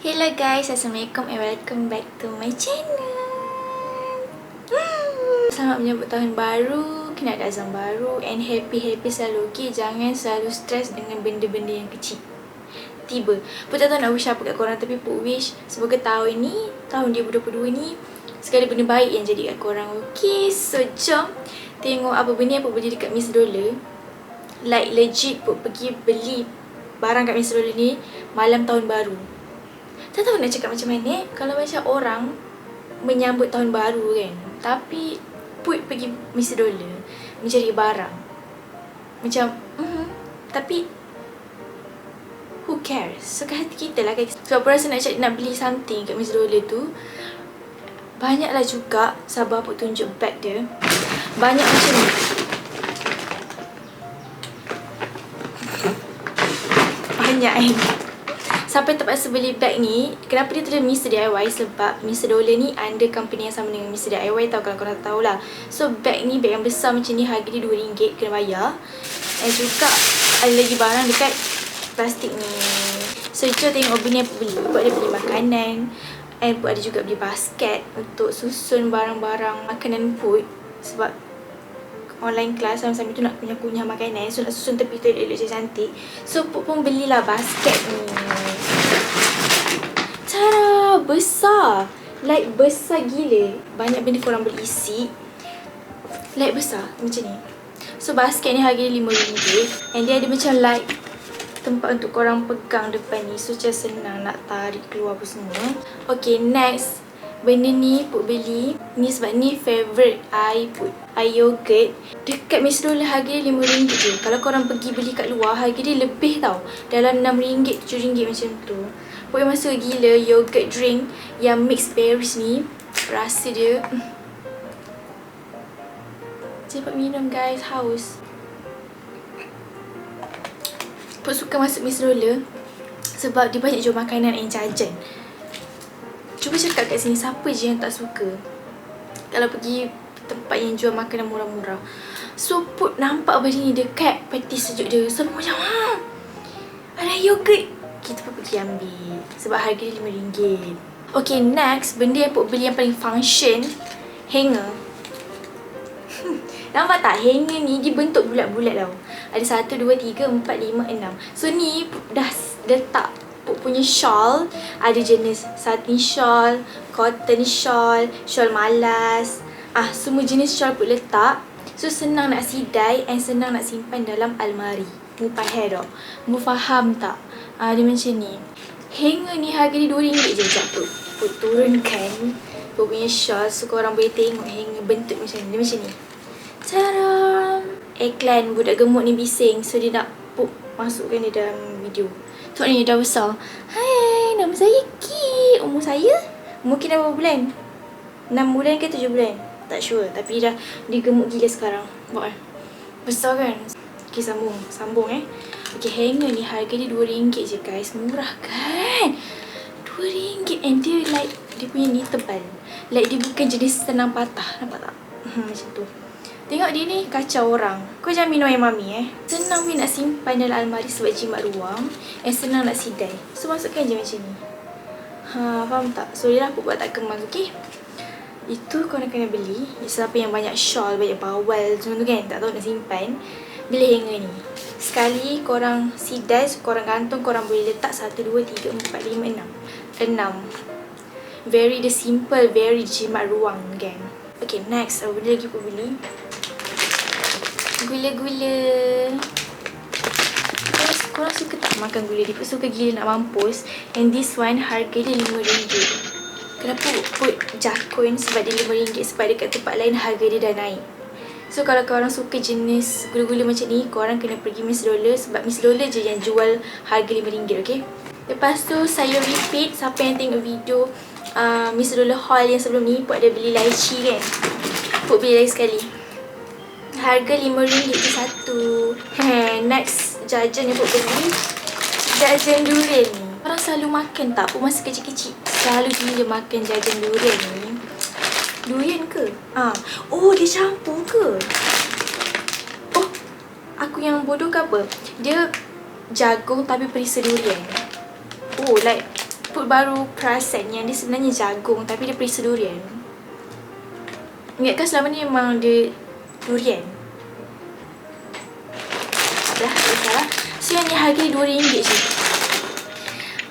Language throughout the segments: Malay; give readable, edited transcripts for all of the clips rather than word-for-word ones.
Hello guys, Assalamualaikum and welcome back to my channel. Selamat menyambut tahun baru, kena ada azam baru and happy selalu. Okay, jangan selalu stress dengan benda-benda yang kecil. Tiba, Put tak tahu nak wish apa kat korang, tapi Put wish semoga tahun ni, tahun 2022 ni, segala benda baik yang jadi kat korang. Okay, so jom tengok apa benda yang Put beli dekat Miss Dollar. Like legit Put pergi beli barang kat Miss Dollar ni malam tahun baru. Tak tahu nak cakap macam mana kalau macam orang menyambut tahun baru kan, tapi Put pergi Miss Dollar mencari barang macam tapi who cares? Suka hati kita lah kan. Sebab Put rasa nak beli something kat Miss Dollar tu, banyaklah juga. Sabar Put tunjuk bag dia. Banyak macam ni. Banyak sampai terpaksa beli bag ni. Kenapa dia tulis Mr. DIY? Sebab Mr. Dollar ni under company yang sama dengan Mr. DIY tau, kalau korang tahu lah. So bag ni, bag yang besar macam ni, harga dia RM2 kena bayar. Dan juga ada lagi barang dekat plastik ni. So jom tengok benda yang Put beli. Put ada beli makanan, and Put ada juga beli basket untuk susun barang-barang makanan Put. Sebab online class sambil tu nak kunyah makanan, so nak susun tepi tu elok-elok cantik. So Put pun belilah basket ni. Cara besar, like besar gila. Banyak benda korang boleh isi, like besar macam ni. So basket ni harga dia RM5, and dia ada macam like tempat untuk korang pegang depan ni, so macam senang nak tarik keluar apa semua. Okay, next benda ni Put beli ni sebab ni favourite I Put. I yogurt dekat Miss Dollar harga dia RM5 je. Kalau korang pergi beli kat luar, harga dia lebih tau, dalam RM6, RM7 macam tu. Put yang masuk gila yogurt drink yang mixed berries ni. Rasa dia cepat minum guys, haus. Put suka masuk Miss Dollar sebab dia banyak jual makanan and jajan. Cuba cakap kat sini, siapa je yang tak suka kalau pergi tempat yang jual makanan murah-murah. So Put nampak benda ni dekat peti sejuk dia, semua macam ada yogurt, kita pun pergi ambil sebab harga dia RM5. Okay, next benda yang Put beli yang paling function, hanger. Nampak tak? Hanger ni dia bentuk bulat-bulat tau. Ada 1, 2, 3, 4, 5, 6. So ni dah letak Put punya shawl. Ada jenis satin shawl, cotton shawl, shawl malas. Semua jenis shawl Put letak. So senang nak sidai and senang nak simpan dalam almari. Mu faham tak? Mu faham tak? Dia macam ni. Hanger ni harga dia RM2 je. Sekejap Put turunkan Put punya shawl so korang boleh tengok hanger bentuk macam ni. Dia macam ni. Tadam! Iklan budak gemuk ni bising, so dia nak Put masukkan dia dalam video. Tengok ni dah besar. Hai, nama saya Ki. Umur saya mungkin dah berapa bulan? 6 bulan ke 7 bulan? Tak sure, tapi dia gemuk gila sekarang. Besar kan? Okay, sambung Okay, hanger ni harga dia RM2 je guys. Murah kan? RM2, and dia like, dia punya ni tebal. Like dia bukan jenis senang patah. Nampak tak? Macam tu. Tengok dia ni kacau orang. Kau jangan minum air mami Senang ni nak simpan dalam almari sebab jimat ruang, senang nak sidai. So masukkan je macam ni. Faham tak? So dia dah Put buat tak kemas. Okay, itu korang kena beli. Siapa yang banyak shawl, banyak bawal semua tu kan, tak tahu nak simpan, beli hanger ni. Sekali korang sidai, so korang gantung, korang boleh letak 1, 2, 3, 4, 5, 6. Very the simple, very jimat ruang kan. Okay, next apa benda lagi Put beli? Gula-gula. Korang suka tak makan gula? Dia Put suka gila nak mampus. And this one harga dia RM5. Kenapa Put jakun? Sebab dia RM5. Sebab dekat tempat lain harga dia dah naik. So kalau korang suka jenis gula-gula macam ni, korang kena pergi Miss Dollar. Sebab Miss Dollar je yang jual harga RM5. Okay. Lepas tu saya repeat, siapa yang tengok video Miss Dollar haul yang sebelum ni, Put ada beli lychee kan. Put beli lagi sekali. Harga RM5 je satu. Next jajan yang Put beli, jajan durian ni. Orang selalu makan tak? Put masa kecil-kecil selalu gila makan jajan durian ni. Durian ke? Oh, dia campur ke? Oh, aku yang bodoh ke apa? Dia jagung tapi perisa durian. Oh, like Put baru perasan yang dia sebenarnya jagung tapi dia perisa durian. Ingat kan selama ni memang dia durian? Dah, tak. So yang ni harga dia RM2 je.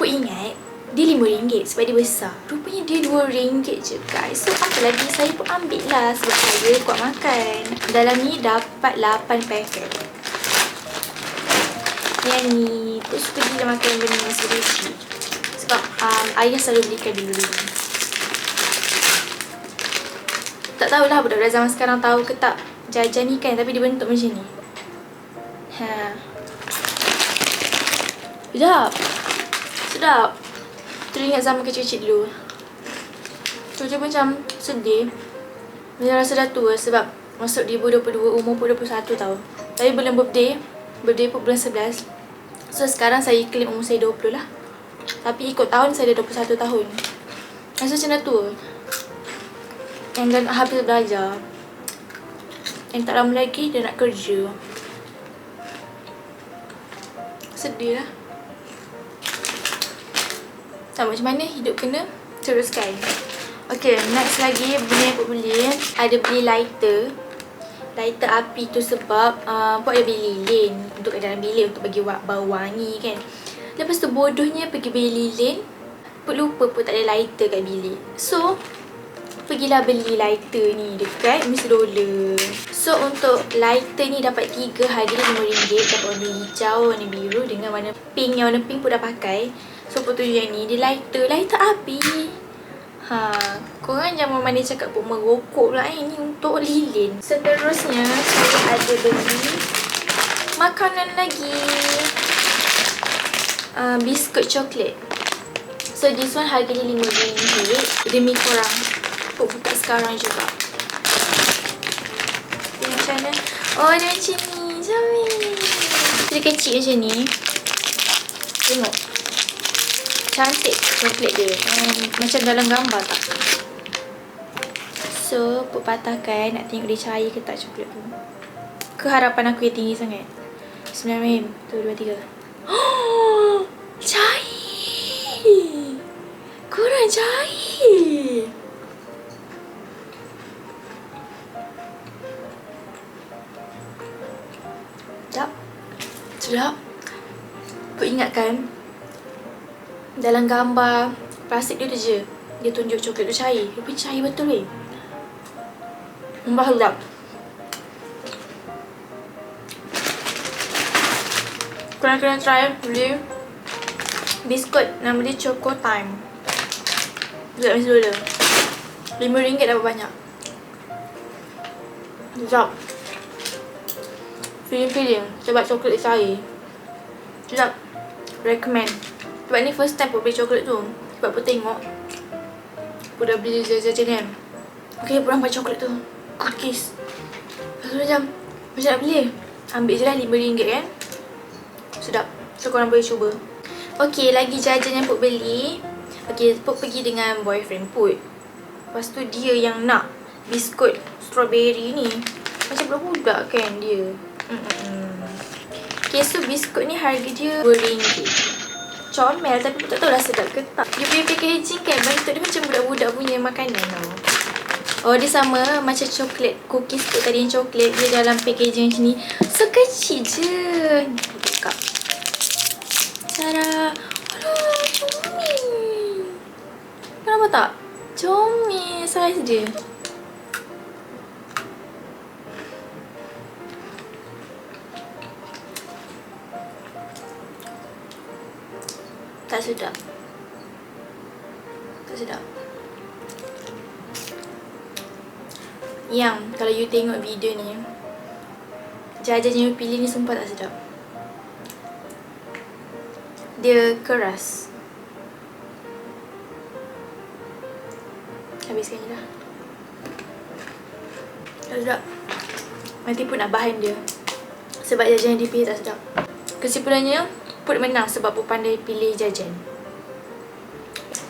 Put ingat dia RM5 sebab dia besar. Rupanya dia RM2 je guys. So apa lagi, saya pun ambil lah sebab saya kuat makan. Dalam ni dapat 8 paket. Yang ni tu suka gila makan benda nasi ruji. Sebab ayah selalu belikan dulu. Tak tahulah budak-budak zaman sekarang tahu ke tak jajan ni kan, tapi dia bentuk macam ni. Sedap. Teringat zaman kecil-kecil dulu. Macam sedih. Macam rasa dah tua sebab masuk 2022, umur pun 21 tahun. Tapi bulan birthday pun bulan 11. So sekarang saya claim umur saya 20 lah. Tapi ikut tahun saya dah 21 tahun. Rasa macam dah tua. Yang dah nak habis belajar. Yang tak lama lagi dia nak kerja. Sedih lah. Tak macam mana hidup kena teruskan. Okay, next lagi benda yang Put beli. Ada beli lighter. Lighter api tu sebab Put ada beli lilin untuk kat dalam bilik untuk bagi bau wangi kan. Lepas tu bodohnya pergi beli lilin, Put lupa Put tak ada lighter kat bilik. So pergilah beli lighter ni dekat Miss Dola. So untuk lighter ni dapat 3, harga dia RM5. Dapat warna hijau, warna biru dengan warna pink. Yang warna pink Put dah pakai. So Put tunjuk yang ni, dia lighter api. Korang jangan mana cakap Put merokok pula ni untuk lilin. Seterusnya saya ada beli makanan lagi. Biskut coklat. So this one harga dia RM5. Demi korang Put buka sekarang juga. Dia macam mana? Oh dia macam ni. Macam ni. Dia kecil macam ni. Tengok. Cantik coklat dia. Macam dalam gambar tak? So Put patahkan. Nak tengok dia cair ke tak coklat tu. Keharapan aku yang tinggi sangat. Bismillahirrahmanirrahim. 1, 2, 3. Oh, cair. Korang cair. Sedap. Put ingatkan dalam gambar plastik dia tu je dia tunjuk coklat tu cair. Tapi cair betul weh. Sedap. Korang kena try beli biskut. Nama dia Choco Time. Dekat Miss Lola. RM5 dapat banyak. Sedap. Feeling sebab coklat dia cair. Sedap. Recommend. Sebab ni first time Put beli coklat tu. Sebab Put tengok Put dah beli jajan kan. Okay, Put nampak coklat tu, cookies. Lepas tu macam nak beli. Ambil je lah RM5 kan. Sedap. So korang boleh cuba. Okay, lagi jajan yang Put beli. Okay, Put pergi dengan boyfriend Put. Lepas tu dia yang nak biskut strawberry ni. Macam budak-budak kan dia. Okay, so biskut ni harga dia RM2. Comel tapi tak tahu lah sedap ke tak. Dia punya packaging kan, bentuk dia macam budak-budak punya makanan tau. Oh, dia sama macam coklat. Cookies tu tadi yang coklat. Dia dalam packaging macam ni. So kecil je. Buka. Tada. Alah, comel. Kau nampak tak? Comel saiz dia. Tak sedap. Tak sedap. Yang kalau you tengok video ni, jajan yang you pilih ni sumpah tak sedap. Dia keras. Habiskan je lah. Tak sedap. Nanti Put nak bahan dia. Sebab jajan yang dipilih tak sedap. Kesimpulannya, Put menang sebab Put pandai pilih jajan.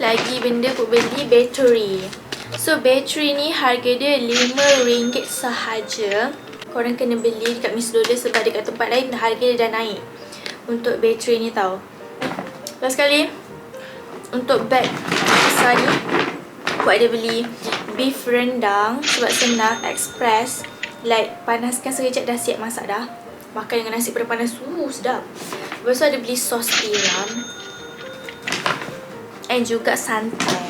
Lagi benda Put beli bateri. So bateri ni harga dia RM5 sahaja. Korang kena beli dekat Miss Lola sebab dekat tempat lain harga dia dah naik untuk bateri ni tau. Last sekali, Untuk bag besar ni, Put ada beli beef rendang sebab senang, express. Like panaskan sekejap dah siap masak dah. Makan dengan nasi panas, sedap. Lepas tu ada beli sos tiram and juga santan.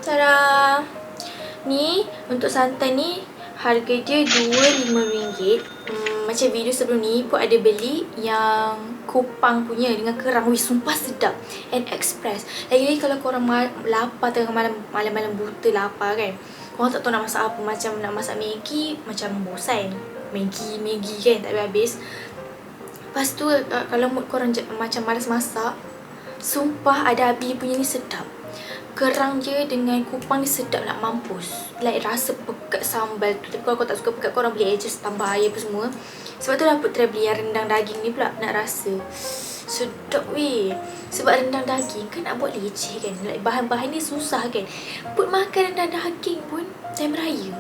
Tada! Ni untuk santan ni harga dia RM25. Macam video sebelum ni Put ada beli yang kupang punya dengan kerang. Wih, sumpah sedap and express. Lagi-lagi kalau korang lapar tengah malam-malam buta lapar kan, korang tak tahu nak masak apa, macam nak masak Maggi macam bosan. Maggi kan tak habis. Lepas tu kalau mood korang macam malas masak, sumpah ada Abi punya ni sedap. Kerang je dengan kupang ni sedap nak mampus. Like rasa pekat sambal tu. Tapi kalau kau tak suka pekat, korang boleh adjust tambah air apa semua. Sebab tu dah Put try beli yang rendang daging ni pula nak rasa. Sedap weh. Sebab rendang daging kan nak buat leceh kan. Like bahan-bahan ni susah kan. Put makan rendang daging pun time raya,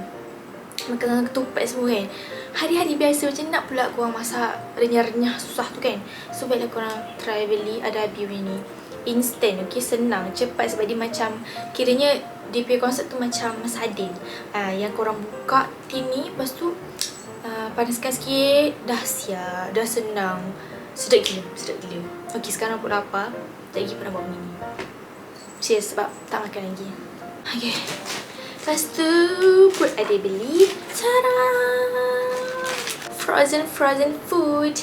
makan dengan ketupat semua kan. Hari-hari biasa macam nak pula korang masak renyah-renyah susah tu kan. So baiklah korang try beli ada Abi punya ni. Instant, okay, senang, cepat sebab dia macam, kiranya dia punya konsep tu macam sardin. Yang korang buka tin ni, lepas tu panaskan sikit, dah siap, dah senang. Sedap gila. Okay, sekarang Put lapar. Tak lagi pernah buat benda ni. Serius sebab tak makan lagi. Okay. Lepas tu Put ada beli, tada! Frozen food.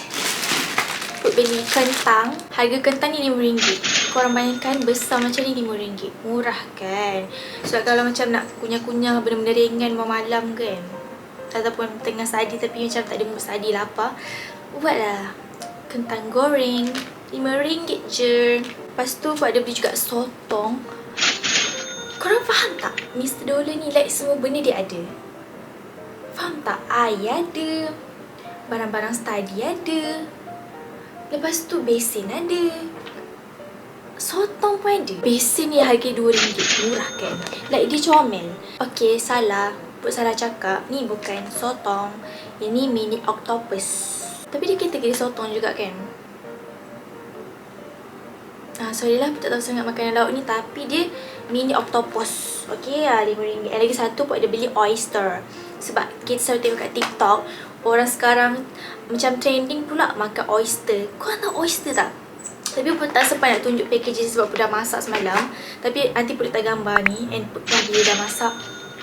Put beli kentang. Harga kentang ni RM5. Korang bayangkan besar macam ni RM5. Murah kan? Sebab kalau macam nak kunyah-kunyah benda-benda ringan malam kan, ataupun tengah study tapi macam tak ada mood study, lapar, buatlah kentang goreng. RM5 je. Lepas tu Put ada beli juga sotong. Korang faham tak? Mr. Dollar ni like semua benda dia ada. Faham tak? Air ada, barang-barang study ada, lepas tu besin ada, sotong pun ada. Besin ni harga RM2. Murah kan? Like dia comel. Okay, salah. Put salah cakap. Ni bukan sotong. Ini mini octopus. Tapi dia kategori sotong juga kan? Sorry lah, Put tak tahu sangat makanan laut ni. Tapi dia mini octopus. Okay lah, RM5. Lagi satu Put ada beli oyster. Sebab kita selalu tengok kat TikTok, orang sekarang macam trending pula makan oyster. Korang tahu oyster tak? Tapi Put tak sempat nak tunjuk packaging sebab Put dah masak semalam. Tapi nanti Put letak gambar ni. And Put dah bila dah masak.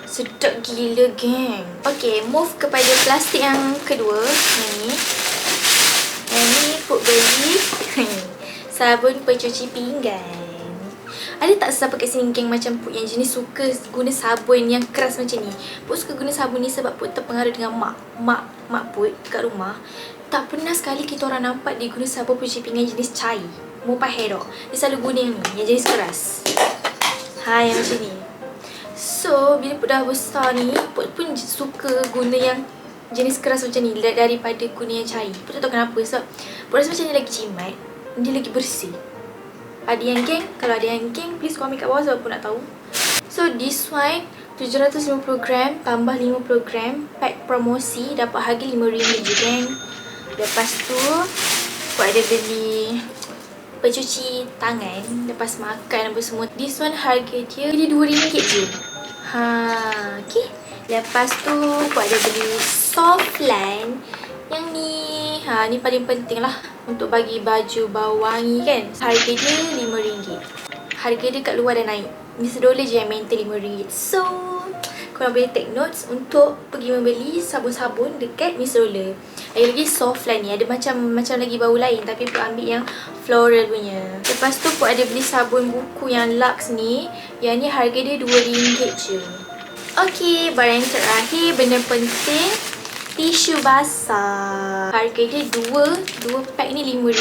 Sedap gila geng. Okay, move kepada plastik yang kedua. Yang ni. Yang ni Put beli sabun pencuci pinggan. Ada tak siapa kat sini geng macam Put yang jenis suka guna sabun yang keras macam ni? Put suka guna sabun ni sebab Put terpengaruh dengan mak Put kat rumah. Tak pernah sekali kita orang nampak dia guna sabun pencuci pinggan jenis cai, Mupahero. Dia selalu guna yang ni, yang jenis keras. Yang macam ni. So, bila Put dah besar ni, Put pun suka guna yang jenis keras macam ni daripada guna yang cai. Put tak tahu kenapa. Sebab Put rasa macam ni lagi jimat, dia lagi bersih. Ada yang geng? Kalau ada yang geng, please komen kat bawah sebab Put nak tahu. So, this one 750 gram tambah 50 gram. Pack promosi dapat harga RM5 je geng. Lepas tu Put ada beli pencuci tangan lepas makan apa semua. This one harga dia RM2 je. Okay. Lepas tu Put ada beli Softland. Yang ni ni paling penting lah untuk bagi baju bau wangi kan. Harga dia RM5. Harga dia kat luar dah naik. Mr. Dollar je yang maintain RM5. So korang boleh take notes untuk pergi membeli sabun-sabun dekat Mr. Dollar. Lagi-lagi Softland ni ada macam lagi bau lain, tapi Put ambil yang floral punya. Lepas tu Put ada beli sabun buku yang Lux ni. Yang ni harga dia RM2 je. Okay, barang yang terakhir, benda penting, tisu basah. Harga dia dua pack ni RM5.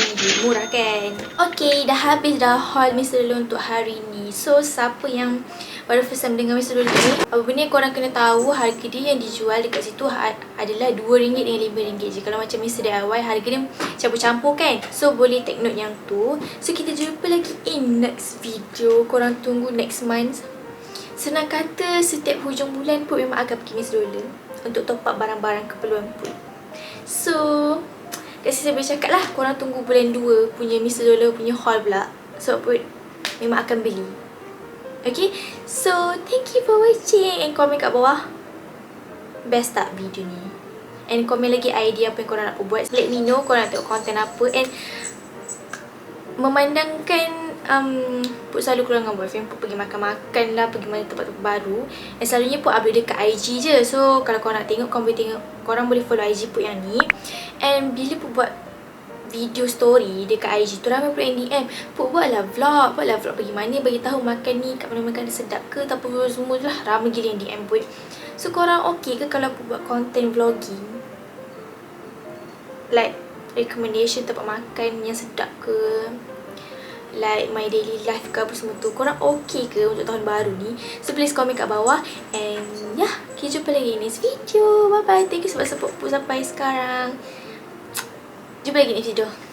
Murah kan? Okay, dah habis dah haul Mr. Dollar untuk hari ni. So, siapa yang baru first time dengan Mr. Dollar ni, apa benda yang korang kena tahu, harga dia yang dijual dekat situ adalah RM2 dengan RM5 je. Kalau macam Mr. DIY, harga dia campur-campur kan? So, boleh take note yang tu. So, kita jumpa lagi in next video. Korang tunggu next month. Senang kata, setiap hujung bulan Put memang akan pergi Mr. Dollar untuk top up barang-barang keperluan Put. So, kat sini saya boleh cakap lah, korang tunggu bulan 2 punya Mr. Dollar punya haul pula. So, Put memang akan beli. Okay, so thank you for watching. And komen kat bawah, best tak video ni? And komen lagi idea apa yang korang nak buat. Let me know korang nak tengok konten apa. And memandangkan Put selalu keluar dengan boyfriend, Put pergi makan-makan lah, pergi mana tempat-tempat baru, and selalunya Put upload dia kat IG je. So kalau korang nak tengok, korang boleh follow IG Put yang ni. And bila Put buat video story dekat IG tu, ramai pula yang DM, Put buatlah vlog pergi mana, bagi tahu makan ni kat mana makan dia sedap ke, tak apa semua je lah. Ramai gila yang DM Put. So korang okay ke kalau Put buat content vlogging, like recommendation tempat makan yang sedap ke, like my daily life ke apa semua tu, korang okay ke untuk tahun baru ni? So please komen kat bawah. And yeah, kita jumpa lagi next video. Bye bye. Thank you sebab support Put sampai sekarang. Jumpa lagi next video.